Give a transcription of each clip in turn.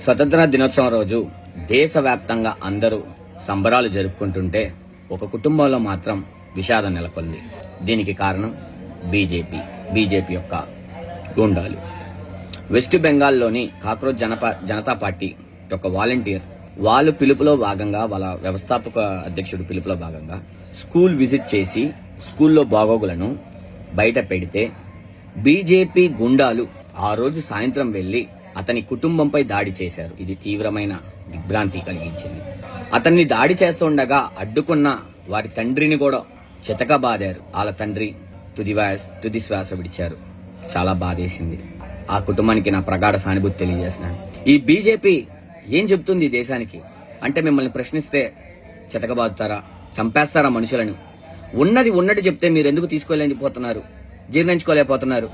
స్వతంత్ర దినోత్సవం రోజు దేశవ్యాప్తంగా అందరూ సంబరాలు జరుపుకుంటుంటే ఒక కుటుంబంలో మాత్రం విషాదం నెలకొంది. దీనికి కారణం బీజేపీ యొక్క గూండాలు. వెస్ట్ బెంగాల్లోని కాక్రోచ్ జనతా పార్టీ యొక్క వాలంటీర్ వాళ్ళ పిలుపులో భాగంగా, వాళ్ళ వ్యవస్థాపక అధ్యక్షుడు పిలుపులో భాగంగా స్కూల్ విజిట్ చేసి స్కూల్లో బాగోగులను బయట పెడితే బీజేపీ గుండాలు ఆ రోజు సాయంత్రం వెళ్లి అతని కుటుంబంపై దాడి చేశారు. ఇది తీవ్రమైన దిగ్భ్రాంతి కలిగించింది. అతన్ని దాడి చేస్తుండగా అడ్డుకున్న వారి తండ్రిని కూడా చితకబాదారు. వాళ్ళ తండ్రి తుది శ్వాస విడిచారు. చాలా బాధేసింది. ఆ కుటుంబానికి నా ప్రగాఢ సానుభూతి తెలియజేస్తున్నాను. ఈ బీజేపీ ఏం చెబుతుంది దేశానికి అంటే, మిమ్మల్ని ప్రశ్నిస్తే చితకబాదుతారా, చంపేస్తారా మనుషులను? ఉన్నది ఉన్నట్టు చెప్తే మీరు ఎందుకు తీసుకోలేకపోతున్నారు, జీర్ణించుకోలేకపోతున్నారు?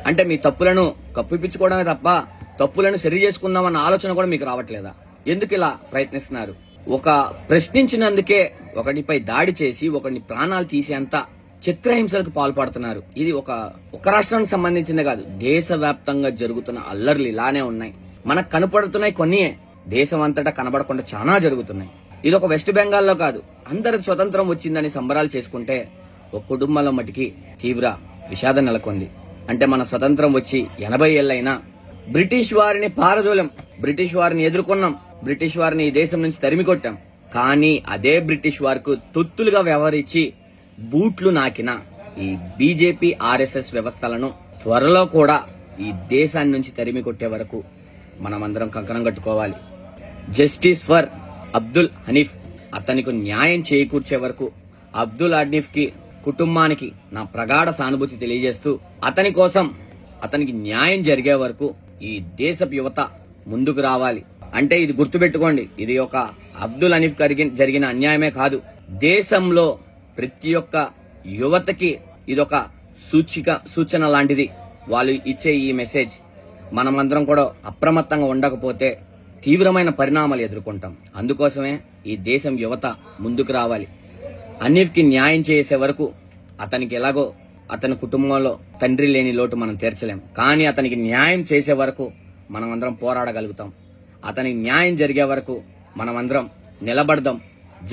అంటే మీ తప్పులను కప్పిపించుకోవడమే తప్ప తప్పులను సరి చేసుకుందామన్న ఆలోచన కూడా మీకు రావట్లేదా? ఎందుకు ఇలా ప్రయత్నిస్తున్నారు? ఒక ప్రశ్నించినందుకే ఒకటిపై దాడి చేసి ఒకరిని ప్రాణాలు తీసేంత చిత్రహింసలకు పాల్పడుతున్నారు. ఇది ఒక రాష్ట్రానికి సంబంధించిందే కాదు, దేశవ్యాప్తంగా జరుగుతున్న అల్లర్లు ఇలానే ఉన్నాయి. మనకు కనపడుతున్నాయి కొన్నియే, దేశం అంతటా కనబడకుండా చాలా జరుగుతున్నాయి. ఇది ఒక వెస్ట్ బెంగాల్లో కాదు, అందరికి స్వతంత్రం వచ్చిందని సంబరాలు చేసుకుంటే ఒక కుటుంబంలో మటుకి తీవ్ర విషాదం నెలకొంది. అంటే మన స్వతంత్రం వచ్చి 80 ఏళ్లైనా బ్రిటిష్ వారిని పారదోలం, బ్రిటిష్ వారిని ఎదుర్కొన్నాం, బ్రిటిష్ వారిని ఈ దేశం నుంచి తరిమి కొట్టాం. కానీ అదే బ్రిటిష్ వారికి తొత్తులుగా వ్యవహరించి బూట్లు నాకిన ఈ బీజేపీ ఆర్ఎస్ఎస్ వ్యవస్థలను త్వరలో కూడా ఈ దేశాన్ని నుంచి తరిమి కొట్టే వరకు మనమందరం కంకణం కట్టుకోవాలి. జస్టిస్ ఫర్ అబ్దుల్ హనీఫ్, అతనికి న్యాయం చేకూర్చే వరకు అబ్దుల్ హనీఫ్ కి కుటుంబానికి నా ప్రగాఢ సానుభూతి తెలియజేస్తూ, అతని కోసం అతనికి న్యాయం జరిగే వరకు ఈ దేశపు యువత ముందుకు రావాలి. అంటే ఇది గుర్తుపెట్టుకోండి, ఇది ఒక అబ్దుల్ హనీఫ్ జరిగిన అన్యాయమే కాదు, దేశంలో ప్రతి ఒక్క యువతకి ఇదొక సూచన లాంటిది. వాళ్ళు ఇచ్చే ఈ మెసేజ్ మనమందరం కూడా అప్రమత్తంగా ఉండకపోతే తీవ్రమైన పరిణామాలు ఎదుర్కొంటాం. అందుకోసమే ఈ దేశం యువత ముందుకు రావాలి. హనీఫ్ కి న్యాయం చేసే వరకు అతనికి ఎలాగో అతని కుటుంబంలో తండ్రి లేని లోటు మనం తీర్చలేం, కానీ అతనికి న్యాయం చేసే వరకు మనమందరం పోరాడగలుగుతాం. అతనికి న్యాయం జరిగే వరకు మనమందరం నిలబడదాం.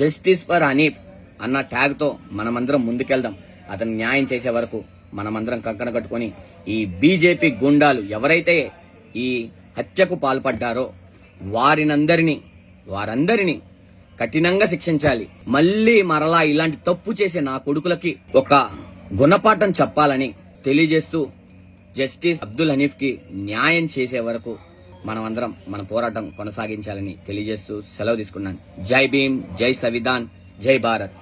జస్టిస్ ఫర్ హనీఫ్ అన్న ట్యాగ్ తో మనమందరం ముందుకెళ్దాం. అతనికి న్యాయం చేసే వరకు మనమందరం కంకణ కట్టుకుని ఈ బీజేపీ గుండాలు ఎవరైతే ఈ హత్యకు పాల్పడ్డారో వారందరినీ కఠినంగా శిక్షించాలి. మళ్లీ మరలా ఇలాంటి తప్పు చేసే నా కొడుకులకి ఒక గుణపాఠం చెప్పాలని తెలియజేస్తూ, జస్టిస్ అబ్దుల్ హనీఫ్ కి న్యాయం చేసే వరకు మనమందరం మన పోరాటం కొనసాగించాలని తెలియజేస్తూ సెలవు తీసుకున్నాను. జై భీమ్, జై సంవిధాన్, జై భారత్.